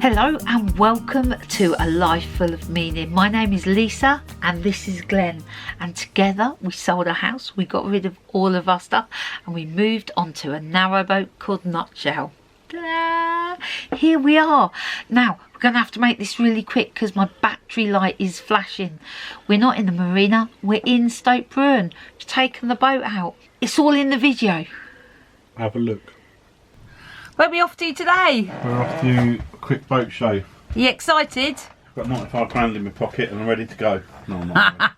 Hello and welcome to A Life Full of Meaning. My name is Lisa and this is Glenn, and together we sold our house, we got rid of all of our stuff and we moved onto a narrowboat called Nutshell. Ta-da! Here we are. Now we're going to have to make this really quick because my battery light is flashing. We're not in the marina, we're in Stoke Bruin. We've taken the boat out. It's all in the video. Have a look. Where are we off to today? We're off to Crick boat show. Are you excited? I've got £95 in my pocket and I'm ready to go. No, I'm not.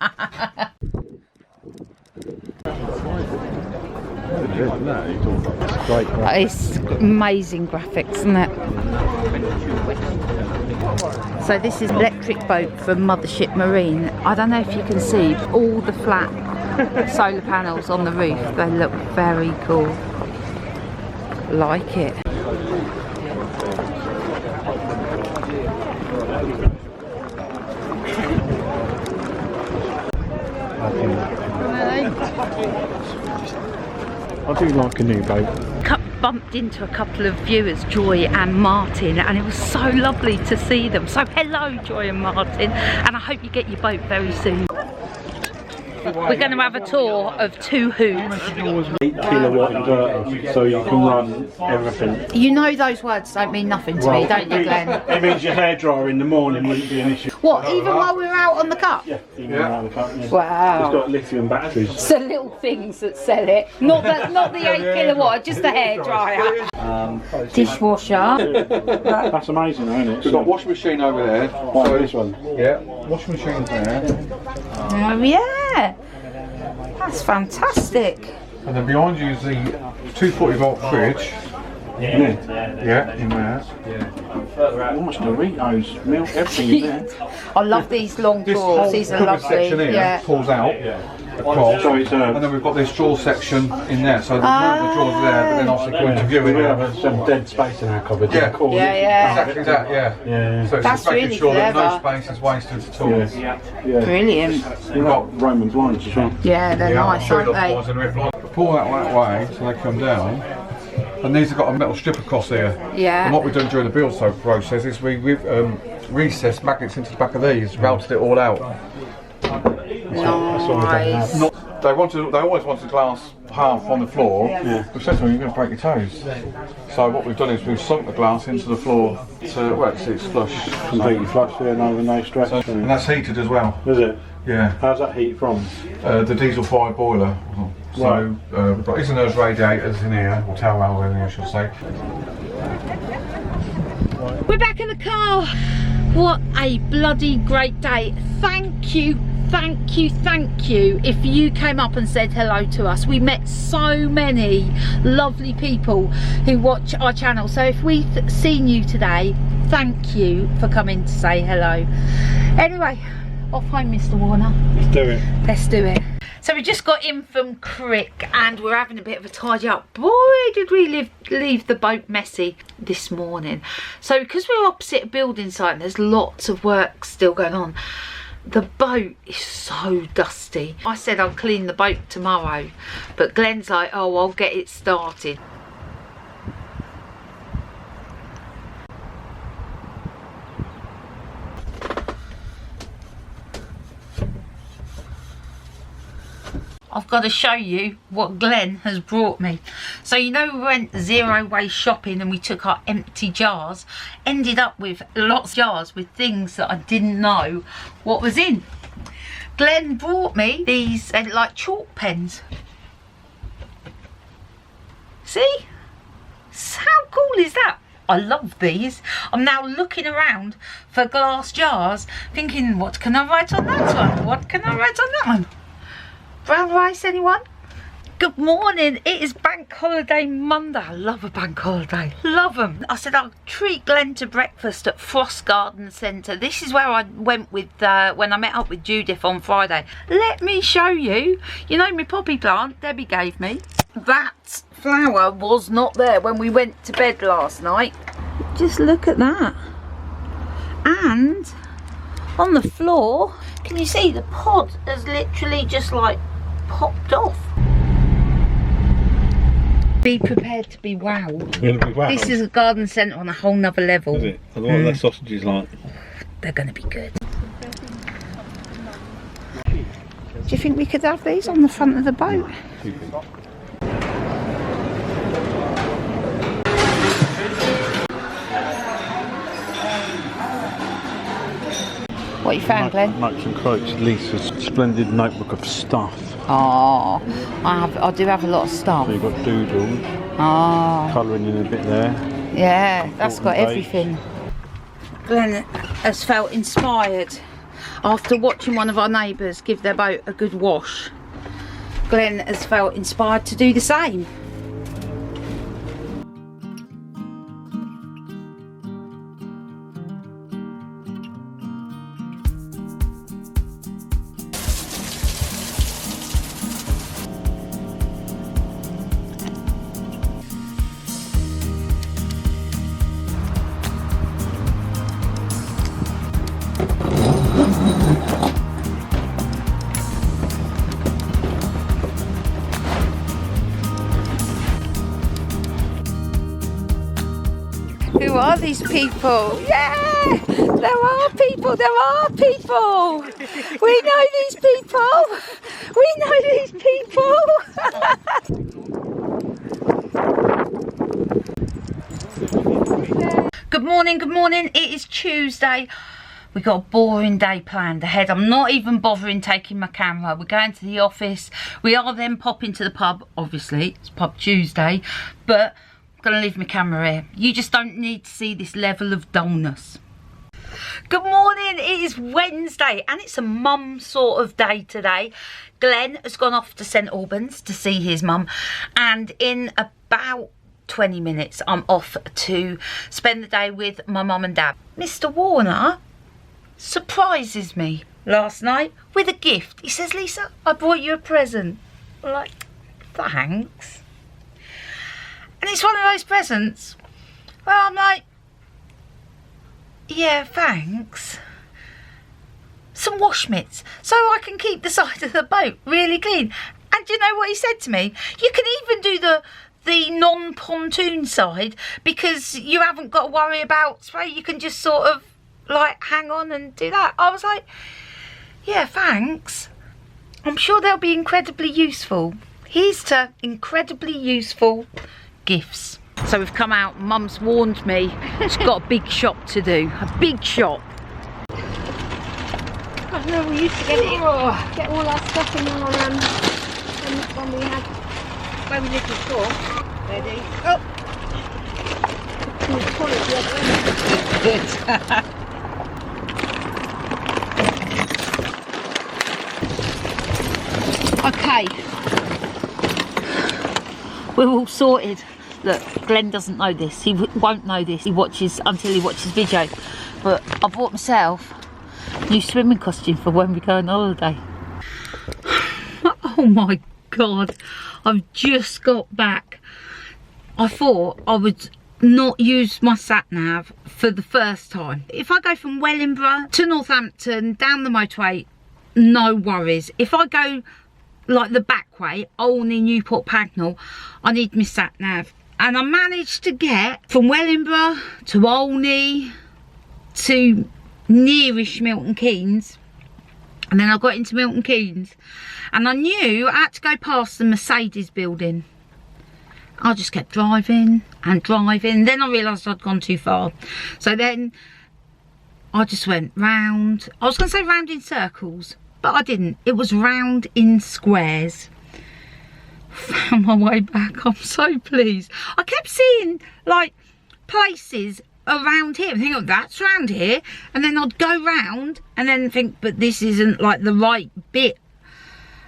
It's amazing graphics, isn't it? So this is electric boat from Mothership Marine. I don't know if you can see all the flat solar panels on the roof. They look very cool. Like it. I do like a new boat. Bumped into a couple of viewers, Joy and Martin, and it was so lovely to see them. So hello Joy and Martin, and I hope you get your boat very soon. We're going to have a tour of 2 hoods. 8 kilowatt inverter, so you can run everything. You know those words don't mean nothing to me, don't you, Glenn? It means your hairdryer in the morning wouldn't be an issue. What, even while we were out on the cup? Yeah, even around the cup, yeah. Wow. It's got lithium batteries. It's the little things that sell it. Not the 8 kilowatt, just the hairdryer. Dishwasher. That's amazing, isn't it? We've got washing machine over there. So this one. Yeah, washing machine's there. Oh yeah. That's fantastic. And then behind you is the 240 volt fridge. Yeah, in there. Nice Doritos, milk, everything in there. I love these long This drawers. whole These are cupboard lovely. section here Yeah. pulls out across, So it's and then we've got this drawer section in there. So the drawers there, but then obviously going to view we it. have some dead space in our cupboard. Yeah, Cool. Yeah. exactly that. Yeah. Yeah. So it's That's just making really sure that clever. no space is wasted at all. Yeah. Brilliant. We've got Roman blinds as well. Yeah, they're Yeah, I'll nice, show you aren't the they? ones in the red. Pull that way so they come down. And these have got a metal strip across here. Yeah. And what we've done during the build process is we've recessed magnets into the back of these, routed it all out. Nice. They always wanted glass half on the floor. Yeah. We said to them, you're going to break your toes. So what we've done is we've sunk the glass into the floor to, well, it's flush. Completely flush there, no stress. So, and that's heated as well. Is it? Yeah. How's that heat from? The diesel fired boiler. So we've got Isoner's radiators in here, or towel rails in here I should say. We're back in the car. What a bloody great day. Thank you if you came up and said hello to us. We met so many lovely people who watch our channel, so if we've seen you today, thank you for coming to say hello. Anyway, off home, Mr. Warner. Let's do it. Let's do it. So we just got in from Crick and we're having a bit of a tidy up. Boy, did we leave the boat messy this morning. So because we're opposite a building site and there's lots of work still going on, the boat is so dusty. I said I'll clean the boat tomorrow, but Glenn's like, oh, I'll get it started. I've got to show you what Glenn has brought me. So you know we went zero waste shopping and we took our empty jars, ended up with lots of jars with things that I didn't know what was in. Glenn brought me these like chalk pens. See? So how cool is that? I love these. I'm now looking around for glass jars thinking, what can I write on that one? What can I write on that one? Brown rice, anyone? Good morning. It is Bank Holiday Monday. I love a bank holiday. Love them. I said I'll treat Glenn to breakfast at Frost Garden Centre. This is where I went with when I met up with Judith on Friday. Let me show you. You know my poppy plant Debbie gave me? That flower was not there when we went to bed last night. Just look at that. And on the floor, can you see the pod has literally just like popped off? Be prepared to be wowed. You're gonna be wowed. This is a garden centre on a whole nother level. Is it? I wonder what their sausages like. They're going to be good. Do you think we could have these on the front of the boat? What you found, Glenn? Notes and quotes. Lisa's splendid notebook of stuff. Oh, I do have a lot of stuff. So you've got doodles. Oh, Colouring in a bit there. yeah, that's got Important dates. everything. Glenn has felt inspired after watching one of our neighbours give their boat a good wash. Glenn has felt inspired to do the same. Who are these people? Yeah! There are people! There are people! We know these people! We know these people! Good morning, good morning. It is Tuesday. We got a boring day planned ahead. I'm not even bothering taking my camera. We're going to the office. We are then popping to the pub, obviously. It's Pub Tuesday. But I'm going to leave my camera here. You just don't need to see this level of dullness. Good morning. It is Wednesday and it's a mum sort of day today. Glenn has gone off to St Albans to see his mum. And in about 20 minutes, I'm off to spend the day with my mum and dad. Mr. Warner surprises me last night with a gift. He says, Lisa, I brought you a present. I'm like, thanks. And it's one of those presents where I'm like, yeah, thanks. Some wash mitts so I can keep the side of the boat really clean. And do you know what he said to me? You can even do the non-pontoon side because you haven't got to worry about spray. You can just sort of like hang on and do that. I was like, yeah, thanks. I'm sure they'll be incredibly useful. Here's to incredibly useful gifts. So we've come out. Mum's warned me she's got a big shop to do. A big shop. I know we used to get all our stuff in our when we had where we lived before. Ready? Oh. Okay. We're all sorted. Look, Glenn doesn't know this. He won't know this. He watches until he watches video. But I bought myself a new swimming costume for when we go on holiday. Oh my God. I've just got back. I thought I would not use my sat-nav for the first time. If I go from Wellingborough to Northampton, down the motorway, no worries. If I go like the back way, Olney, Newport Pagnell, I need my sat-nav. And I managed to get from Wellingborough to Olney to nearish Milton Keynes. And then I got into Milton Keynes and I knew I had to go past the Mercedes building. I just kept driving and driving. Then I realised I'd gone too far. So then I just went round. I was going to say round in circles, but I didn't. It was round in squares. Found my way back. I'm so pleased. I kept seeing like places around here and think, oh, that's round here, and then I'd go round and then think, but this isn't like the right bit,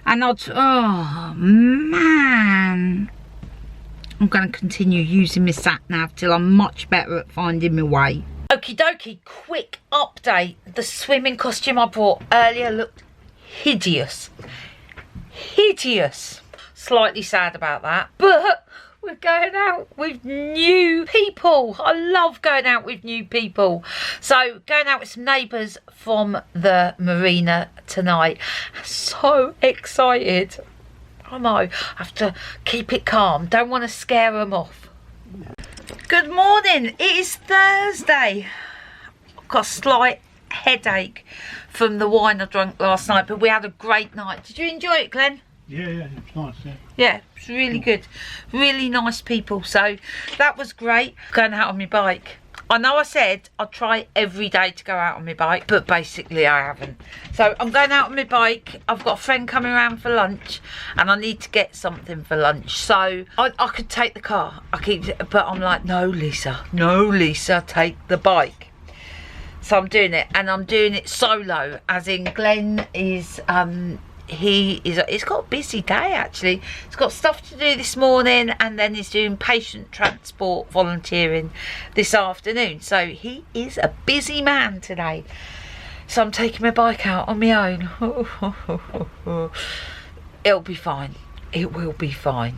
and I'd, oh man, I'm going to continue using my sat nav till I'm much better at finding my way. Okie dokie, quick update. The swimming costume I brought earlier looked hideous. Hideous. Slightly sad about that, but we're going out with new people. I love going out with new people. So going out with some neighbours from the marina tonight. So excited. promo. I have to keep it calm. Don't want to scare them off. Good morning. It is Thursday. I've got a slight headache from the wine I drank last night, but we had a great night. Did you enjoy it, Glenn? Yeah, it was nice, yeah. Yeah, it was really good. Really nice people. So that was great. Going out on my bike. I know I said I'd try every day to go out on my bike, but basically I haven't. So I'm going out on my bike. I've got a friend coming around for lunch and I need to get something for lunch. So I could take the car. But I'm like, no, Lisa, take the bike. So I'm doing it, and I'm doing it solo, as in Glenn is, he's got a busy day actually. He's got stuff to do this morning, and then he's doing patient transport volunteering this afternoon. So he is a busy man today. So I'm taking my bike out on my own. It'll be fine. It will be fine.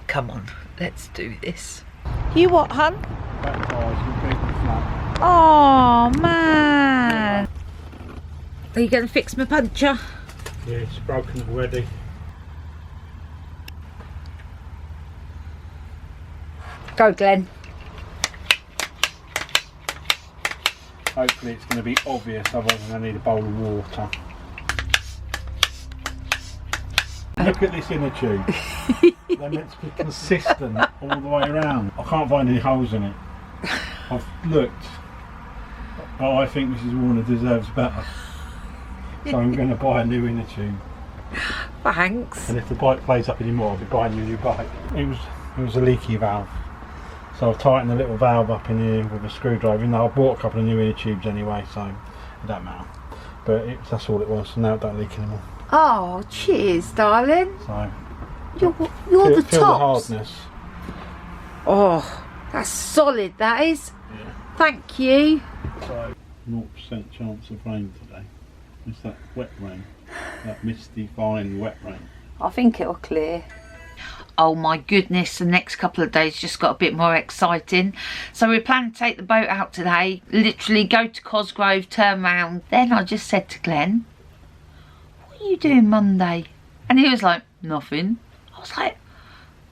Come on, let's do this. You what, hun? Oh man. Are you going to fix my puncture? Yeah, it's broken already. Go, Glenn. Hopefully it's going to be obvious, otherwise I need a bowl of water. Look at this inner tube. They're meant to be consistent all the way around. I can't find any holes in it. I've looked. Oh, I think Mrs. Warner deserves better. So I'm going to buy a new inner tube. Thanks. And if the bike plays up anymore, I'll be buying you a new bike. It was a leaky valve. So I've tightened the little valve up in here with a screwdriver. Even though I bought a couple of new inner tubes anyway, so it don't matter. But that's all it was. So now it don't leak anymore. Oh, cheers, darling. So you're the feel tops. the hardness. Oh, that's solid, that is. Yeah. Thank you. So 0% chance of rain today. It's that wet rain, that misty, fine wet rain. I think it'll clear. Oh my goodness, the next couple of days just got a bit more exciting. So we're planning to take the boat out today, literally go to Cosgrove, turn round. Then I just said to Glenn, what are you doing Monday? And he was like, nothing. I was like,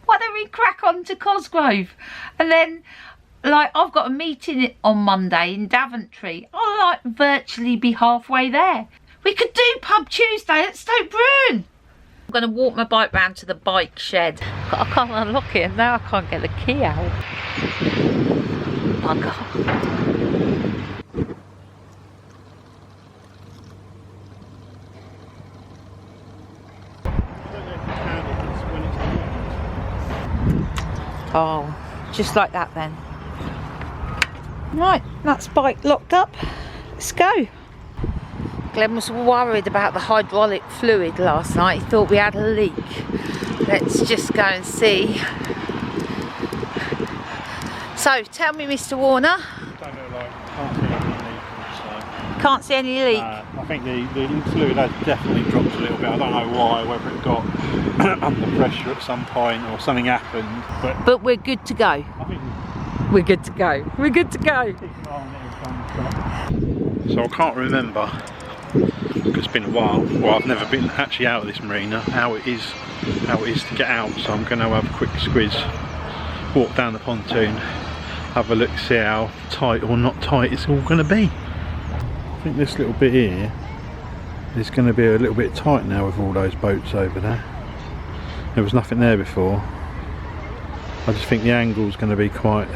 why don't we crack on to Cosgrove? And then, like, I've got a meeting on Monday in Daventry. I'll like virtually be halfway there. We could do Pub Tuesday at Stoke Bruin. I'm going to walk my bike round to the bike shed. I can't unlock it, and now I can't get the key out. Bugger. Oh, just like that then. Right, that's bike locked up. Let's go. Glenn was worried about the hydraulic fluid last night. He thought we had a leak. Let's just go and see. So, tell me, Mr. Warner. Don't look like, can't see any leak. So. Can't see any leak. I think the fluid has definitely dropped a little bit. I don't know why, whether it got under pressure at some point or something happened. But we're good to go. I think we're good to go. We're good to go. So I can't remember. It's been a while. Well, I've never been actually out of this marina. How it is to get out. So I'm going to have a quick squiz, walk down the pontoon, have a look, see how tight or not tight it's all going to be. I think this little bit here is going to be a little bit tight now with all those boats over there. There was nothing there before. I just think the angle's going to be quite.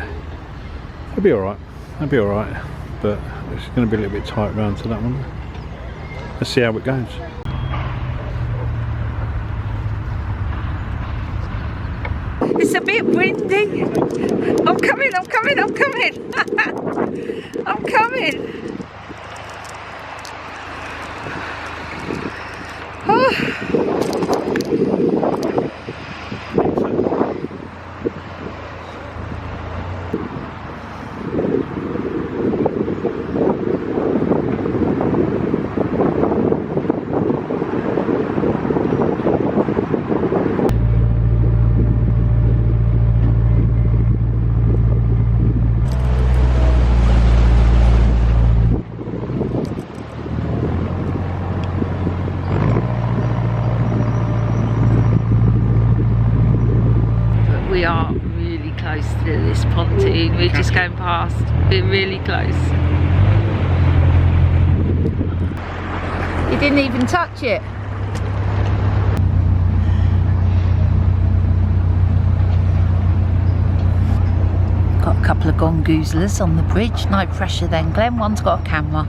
It'll be all right. It'll be all right, but it's going to be a little bit tight round to that one. Let's see how it goes. It's a bit windy. I'm coming. I'm coming. Oh. pontoon. We're just going past. We're really close. You didn't even touch it. Got a couple of gongoozlers on the bridge. No pressure then, Glenn. One's got a camera.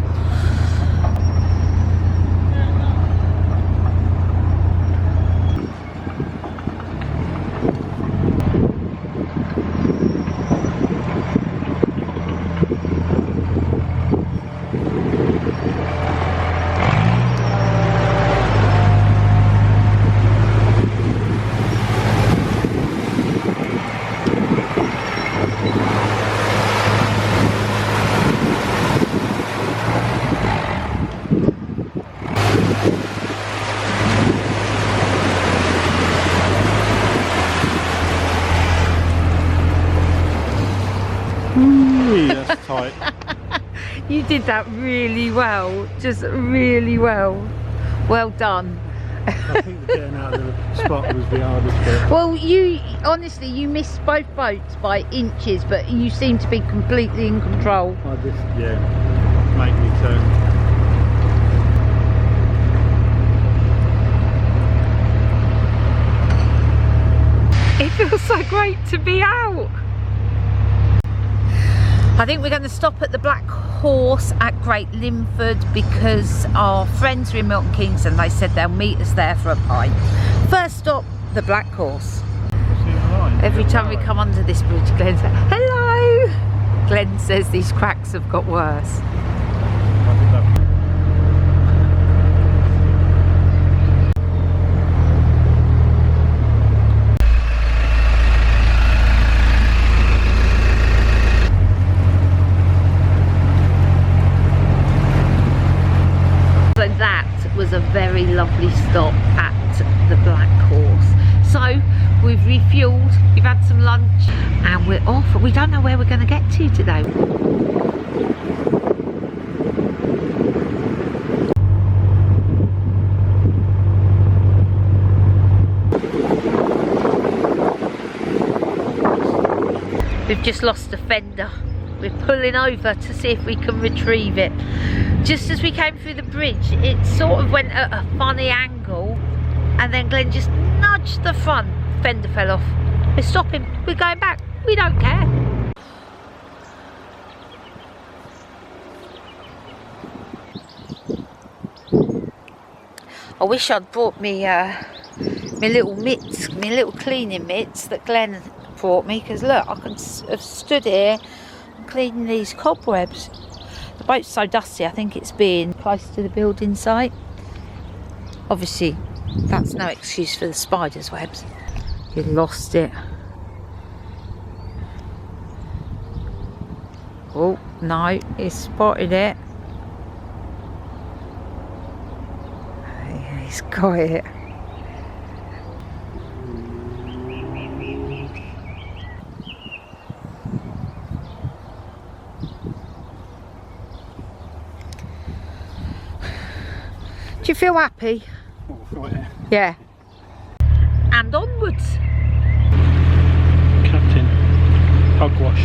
That's tight. You did that really well, just really well. Well done. I think getting out of the spot was the hardest bit. Well, you honestly, you missed both boats by inches, but you seem to be completely in control. I just, yeah, make me turn. It feels so great to be out. I think we're going to stop at the Black Horse at Great Linford because our friends are in Milton Keynes and they said they'll meet us there for a pint. First stop, the Black Horse. Every time we come under this bridge, Glenn says, hello! Glenn says these cracks have got worse. So that was a very lovely stop at the Black Horse. So we've refueled, we've had some lunch and we're off. We don't know where we're going to get to today. We've just lost a fender. We're pulling over to see if we can retrieve it. Just as we came through the bridge, it sort of went at a funny angle and then Glenn just nudged the front. Fender fell off. We're stopping, we're going back, we don't care. I wish I'd brought me my little mitts, my little cleaning mitts that Glenn brought me, because look, I can have stood here cleaning these cobwebs. The boat's so dusty, I think it's being close to the building site. Obviously, that's no excuse for the spider's webs. You lost it. Oh, no, he spotted it. He's got it. Do you feel happy? Oh, yeah. And onwards. Captain, hogwash.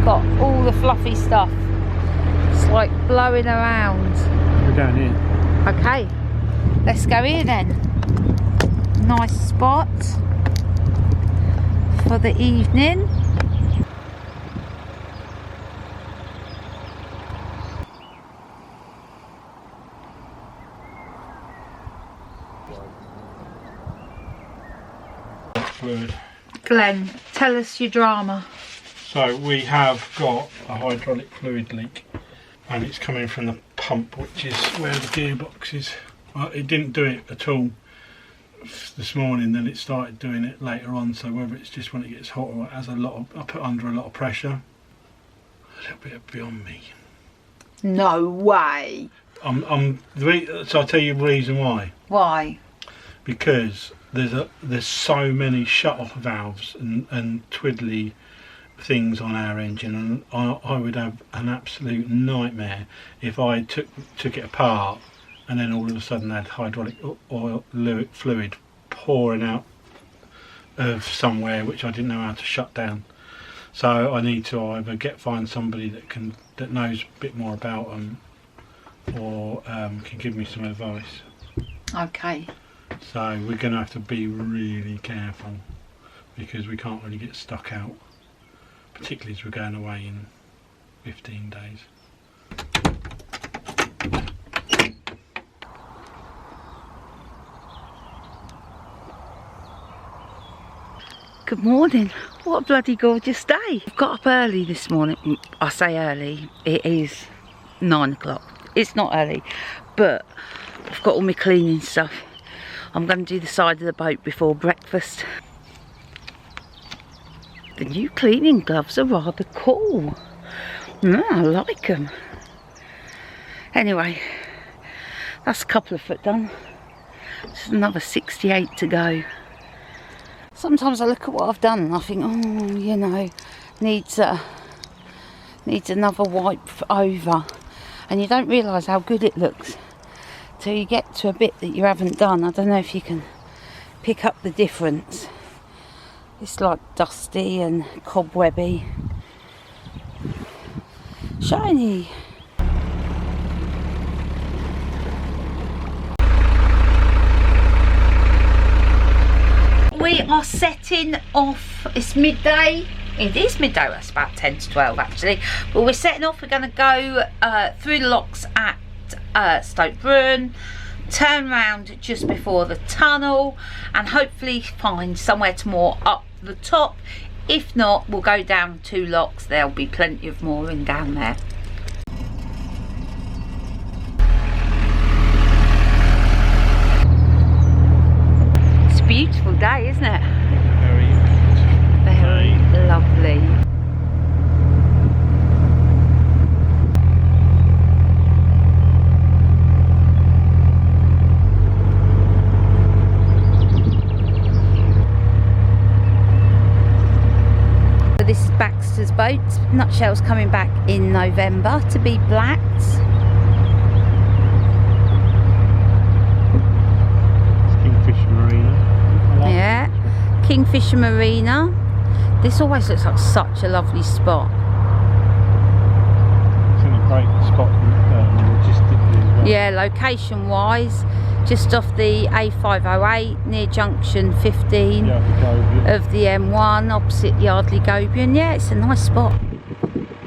got all the fluffy stuff. It's like blowing around. We're going in. Okay, let's go here then. Nice spot for the evening. Fluid. Glenn, tell us your drama. So we have got a hydraulic fluid leak, and it's coming from the pump, which is where the gearbox is. Well, it didn't do it at all this morning, then it started doing it later on, so whether it's just when it gets hot or it has I put under a lot of pressure. A little bit beyond me. No way. So I'll tell you the reason why. Why? Because there's so many shut-off valves and twiddly things on our engine, and I would have an absolute nightmare if I took it apart and then all of a sudden had hydraulic oil fluid pouring out of somewhere which I didn't know how to shut down. So I need to either find somebody that knows a bit more about them, or can give me some advice. Okay. So we're going to have to be really careful, because we can't really get stuck out, particularly as we're going away in 15 days. Good morning. What a bloody gorgeous day. I've got up early this morning. I say early, it is 9 o'clock. It's not early, but I've got all my cleaning stuff. I'm going to do the side of the boat before breakfast. The new cleaning gloves are rather cool. I like them. Anyway, that's a couple of foot done. Just another 68 to go. Sometimes I look at what I've done and I think, oh, you know, needs another wipe over, and you don't realise how good it looks till you get to a bit that you haven't done. I don't know if you can pick up the difference. It's like dusty and cobwebby. Shiny. We are setting off. It's midday. It is midday. That's about 10 to 12 actually. But we're setting off. We're going to go through the locks at Stoke Bruin, turn round just before the tunnel, and hopefully find somewhere to moor up the top. If not, we'll go down 2 locks. There'll be plenty of mooring down there. Beautiful day, isn't it? Very lovely. So this is Baxter's boat. Nutshell's coming back in November to be blacked. Yeah, Kingfisher Marina. This always looks like such a lovely spot. It's in a great spot logistically as well. Yeah, location wise, just off the A508 near junction 15 of the M1 opposite Yardley Gobion. Yeah, it's a nice spot.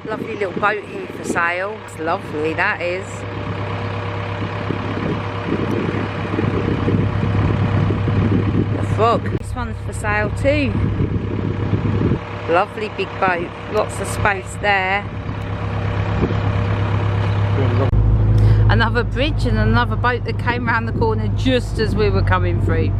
Lovely little boat here for sale. It's lovely, that is. Frog. This one's for sale too. Lovely big boat, lots of space there. Another bridge and another boat that came round the corner just as we were coming through.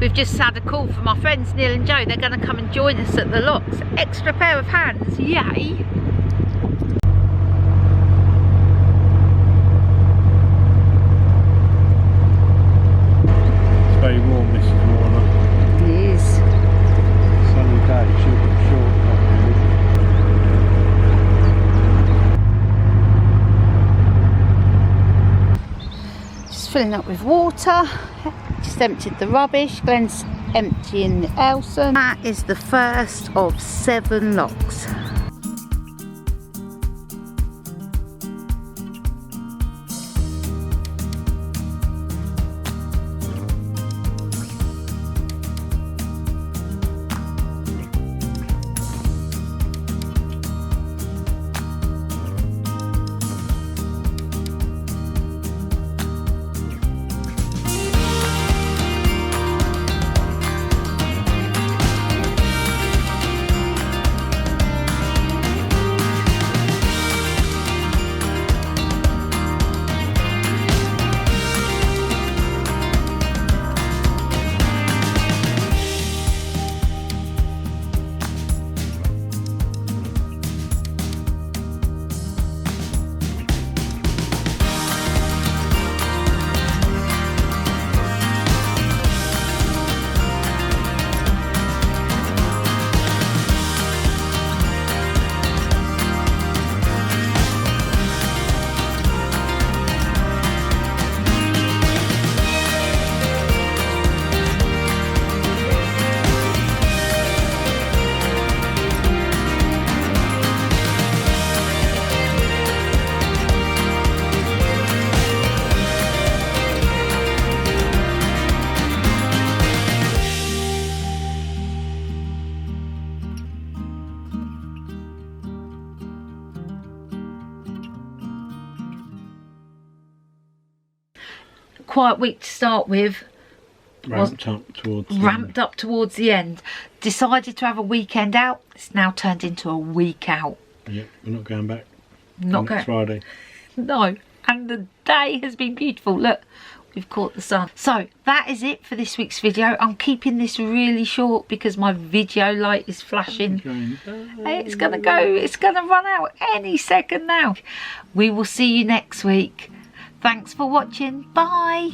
We've just had a call from our friends Neil and Joe. They're going to come and join us at the locks. Extra pair of hands, yay! Very warm this morning. It is. Sunny day, short. Just filling up with water. Just emptied the rubbish. Glenn's emptying the Elson. That is the first of 7 locks. Quiet week to start with. Ramped up towards the end. Decided to have a weekend out. It's now turned into a week out. Yep, we're not going back. Not going. Next Friday. No, and the day has been beautiful. Look, we've caught the sun. So that is it for this week's video. I'm keeping this really short because my video light is flashing. It's gonna go. It's gonna run out any second now. We will see you next week. Thanks for watching. Bye.